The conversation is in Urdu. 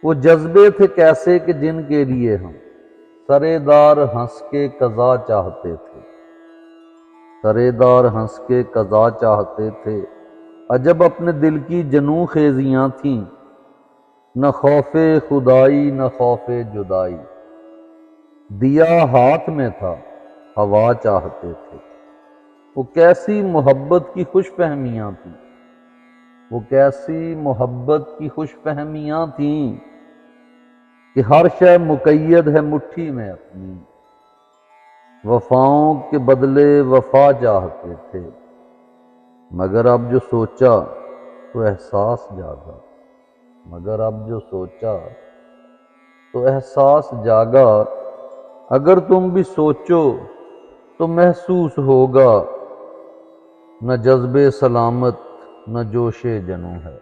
وہ جذبے تھے کیسے کہ جن کے لیے ہم سرے دار ہنس کے قضا چاہتے تھے، سرے دار ہنس کے قضا چاہتے تھے۔ عجب اپنے دل کی جنوں خیزیاں تھیں، نہ خوف خدائی نہ خوف جدائی، دیا ہاتھ میں تھا ہوا چاہتے تھے۔ وہ کیسی محبت کی خوش فہمیاں تھیں، وہ کیسی محبت کی خوش فہمیاں تھیں کہ ہر شے مقید ہے مٹھی میں اپنی، وفاؤں کے بدلے وفا چاہتے تھے۔ مگر اب جو سوچا تو احساس جاگا، مگر اب جو سوچا تو احساس جاگا۔ اگر تم بھی سوچو تو محسوس ہوگا، نہ جذبے سلامت نہ جوش جنوں ہے۔